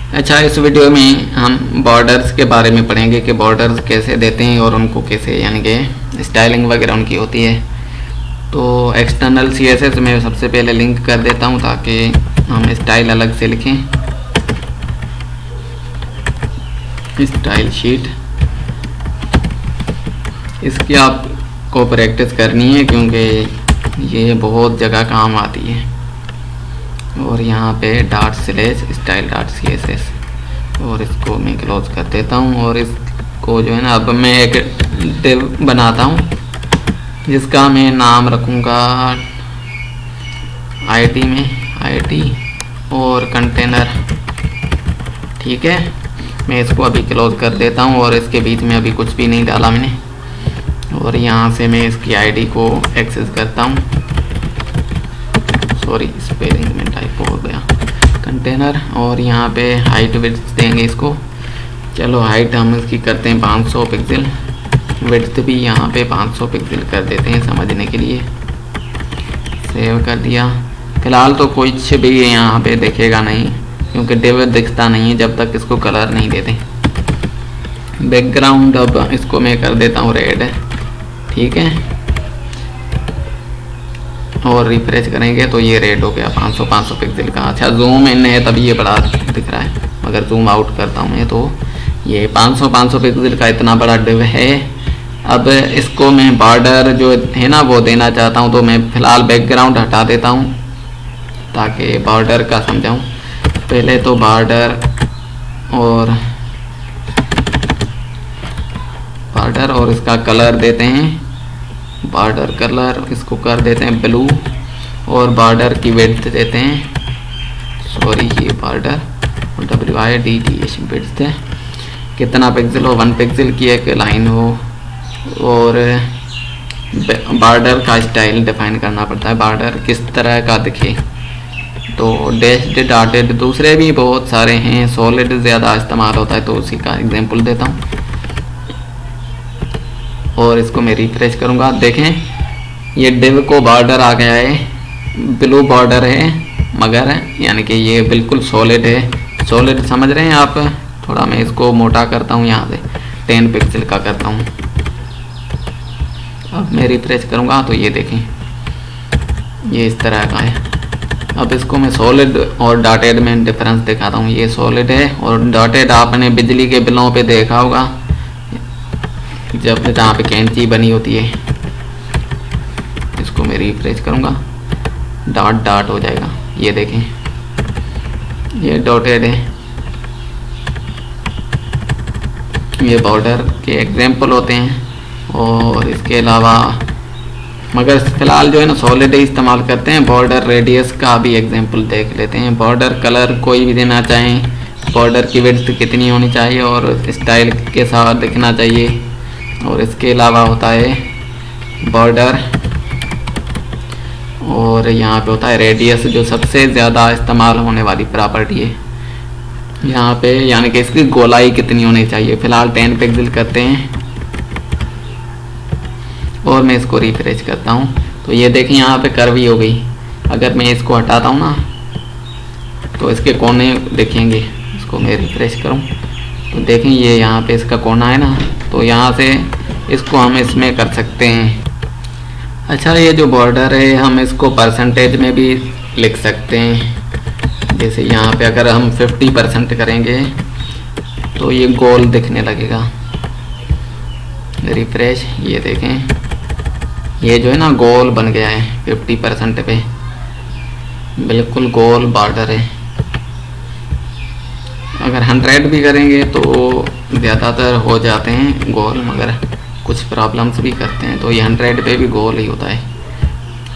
अच्छा, इस वीडियो में हम बॉर्डर्स के बारे में पढ़ेंगे कि बॉर्डर्स कैसे देते हैं और उनको कैसे यानी कि स्टाइलिंग वगैरह उनकी होती है। तो एक्सटर्नल CSS में सबसे पहले लिंक कर देता हूं ताकि हम स्टाइल अलग से लिखें। स्टाइल शीट इसकी आपको प्रैक्टिस करनी है क्योंकि ये बहुत जगह काम आती है। और यहाँ पे ./style.css और इसको मैं क्लोज कर देता हूँ। और इसको जो है ना, अब मैं एक डिव बनाता हूँ जिसका मैं नाम रखूँगा IT में IT और कंटेनर। ठीक है, मैं इसको अभी क्लोज कर देता हूँ और इसके बीच में अभी कुछ भी नहीं डाला मैंने। और यहाँ से मैं इसकी ID को एक्सेस करता हूँ। सॉरी, स्पेलिंग में टाइप हो गया। कंटेनर और यहाँ पे हाइट विड्थ देंगे इसको। चलो हाइट हम इसकी करते हैं 500 पिक्सल, विड्थ भी यहाँ पे 500 पिक्सल कर देते हैं समझने के लिए। सेव कर दिया। फ़िलहाल तो कुछ भी यहाँ पे दिखेगा नहीं क्योंकि डिव दिखता नहीं है जब तक इसको कलर नहीं देते। बैकग्राउंड अब इसको मैं कर देता हूँ रेड। ठीक है, और रिफ्रेश करेंगे तो ये रेड हो गया 500 पिक्सल का। अच्छा, जूम इन है तभी ये बड़ा दिख रहा है, अगर जूम आउट करता हूँ मैं तो ये 500 पिक्सल का इतना बड़ा डिव है। अब इसको मैं बॉर्डर जो है ना वो देना चाहता हूँ, तो मैं फ़िलहाल बैकग्राउंड हटा देता हूँ ताकि बॉर्डर का समझाऊँ। पहले तो बॉर्डर और इसका कलर देते हैं। बॉर्डर कलर इसको कर देते हैं ब्लू और बॉर्डर की विड्थ देते हैं। सॉरी, ये बॉर्डर WIDTH विड्थ है। कितना पिक्सल हो, 1 पिक्सल की एक लाइन हो। और बॉर्डर का स्टाइल डिफाइन करना पड़ता है, बॉर्डर किस तरह का दिखे। तो डैश्ड डॉटेड दूसरे भी बहुत सारे हैं, सॉलिड ज़्यादा इस्तेमाल होता है तो उसी का एग्जांपल देता हूँ। और इसको मैं रिफ्रेश करूँगा। देखें ये डिव को बॉर्डर आ गया है, ब्लू बॉर्डर है मगर यानी कि ये बिल्कुल सॉलिड है। सॉलिड समझ रहे हैं आप। थोड़ा मैं इसको मोटा करता हूँ, यहाँ से 10 पिक्सल का करता हूँ। अब मैं रिफ्रेश करूँगा तो ये देखें ये इस तरह का है। अब इसको मैं सॉलिड और डॉटेड में डिफरेंस दिखाता हूँ। ये सॉलिड है और डॉटेड आपने बिजली के बिलों पे देखा होगा जब जहाँ पे कैंची बनी होती है। इसको मैं रिफ्रेश करूँगा, डॉट हो जाएगा। ये देखें ये डॉटेड है। ये बॉर्डर के एग्जाम्पल होते हैं। और इसके अलावा मगर फ़िलहाल जो है ना सॉलिड इस्तेमाल करते हैं। बॉर्डर रेडियस का भी एग्जाम्पल देख लेते हैं। बॉर्डर कलर कोई भी देना चाहें, बॉर्डर की विड्थ कितनी होनी चाहिए और स्टाइल के साथ दिखना चाहिए। और इसके अलावा होता है बॉर्डर और यहाँ पे होता है रेडियस जो सबसे ज़्यादा इस्तेमाल होने वाली प्रॉपर्टी है यहाँ पे, यानी कि इसकी गोलाई कितनी होनी चाहिए। फ़िलहाल 10 पिक्सल करते हैं और मैं इसको रिफ्रेश करता हूँ तो ये देखें यहाँ पे कर्वी हो गई। अगर मैं इसको हटाता हूँ ना तो इसके कोने दिखेंगे। इसको मैं रिफ्रेश करूँ तो देखें ये यहाँ पे इसका कोना है ना, तो यहाँ से इसको हम इसमें कर सकते हैं। अच्छा, ये जो बॉर्डर है हम इसको परसेंटेज में भी लिख सकते हैं। जैसे यहाँ पे अगर हम 50% करेंगे तो ये गोल दिखने लगेगा। रिफ्रेश, ये देखें ये जो है ना गोल बन गया है 50% पे, बिल्कुल गोल बॉर्डर है। अगर 100 भी करेंगे तो ज़्यादातर हो जाते हैं गोल, मगर कुछ प्रॉब्लम्स भी करते हैं तो ये 100 पे भी गोल ही होता है।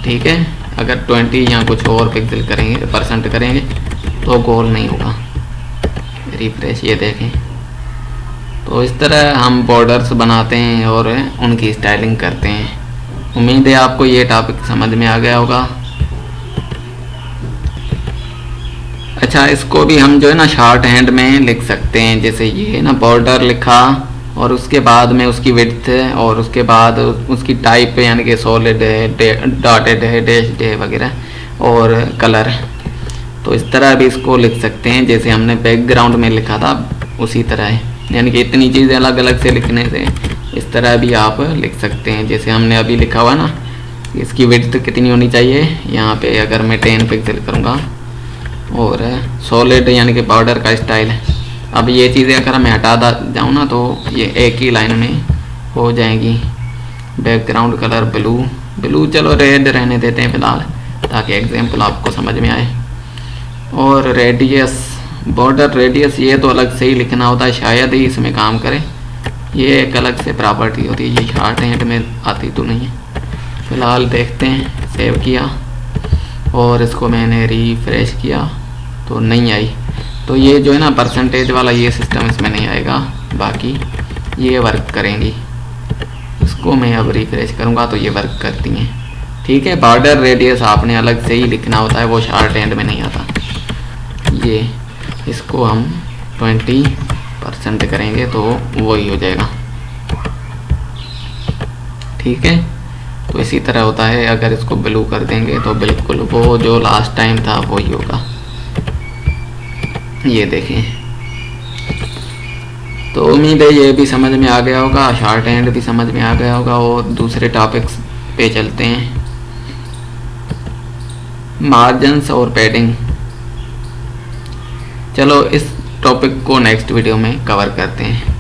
ठीक है, अगर 20 या कुछ और पिक्सल करेंगे परसेंट करेंगे तो गोल नहीं होगा। रिफ्रेश, ये देखें। तो इस तरह हम बॉर्डर्स बनाते हैं और उनकी स्टाइलिंग करते हैं। उम्मीद है आपको ये टॉपिक समझ में आ गया होगा। अच्छा, इसको भी हम जो है ना शॉर्ट हैंड में लिख सकते हैं। जैसे ये ना बॉर्डर लिखा और उसके बाद में उसकी विड्थ और उसके बाद उसकी टाइप यानी कि सॉलिड है, डॉटेड है, डैश्ड है वगैरह और कलर। तो इस तरह भी इसको लिख सकते हैं, जैसे हमने बैकग्राउंड में लिखा था उसी तरह है। यानी कि इतनी चीज़ें अलग अलग से लिखने से इस तरह भी आप लिख सकते हैं, जैसे हमने अभी लिखा हुआ ना। इसकी विड्थ कितनी होनी चाहिए, यहाँ पे अगर मैं 10 पिक्सल करूँगा, और सॉलिड यानी कि बॉर्डर का स्टाइल है। अब ये चीज़ें अगर मैं हटा जाऊँ ना तो ये एक ही लाइन में हो जाएगी। बैकग्राउंड कलर ब्लू चलो रेड रहने देते हैं फ़िलहाल, ताकि एग्जाम्पल आपको समझ में आए। और रेडियस, बॉर्डर रेडियस, ये तो अलग से ही लिखना होता है, शायद ही इसमें काम करे। ये एक अलग से प्रॉपर्टी होती है, ये शॉर्ट हैंड में आती तो नहीं है। फ़िलहाल देखते हैं, सेव किया और इसको मैंने रिफ्रेश किया तो नहीं आई। तो ये जो है ना परसेंटेज वाला ये सिस्टम इसमें नहीं आएगा, बाकी ये वर्क करेंगी। इसको मैं अब रिफ्रेश करूँगा तो ये वर्क करती हैं। ठीक है, बॉर्डर रेडियस आपने अलग से ही लिखना होता है, वो शॉर्ट हैंड में नहीं आता। ये इसको हम 20% करेंगे तो वही हो जाएगा। ठीक है, तो इसी तरह होता है। अगर इसको ब्लू कर देंगे तो बिल्कुल वो जो लास्ट टाइम था वही होगा। ये देखें, तो उम्मीद है ये भी समझ में आ गया होगा, शॉर्ट हैंड भी समझ में आ गया होगा। और दूसरे टॉपिक्स पे चलते हैं, मार्जिन्स और पैडिंग। चलो इस टॉपिक को नेक्स्ट वीडियो में कवर करते हैं।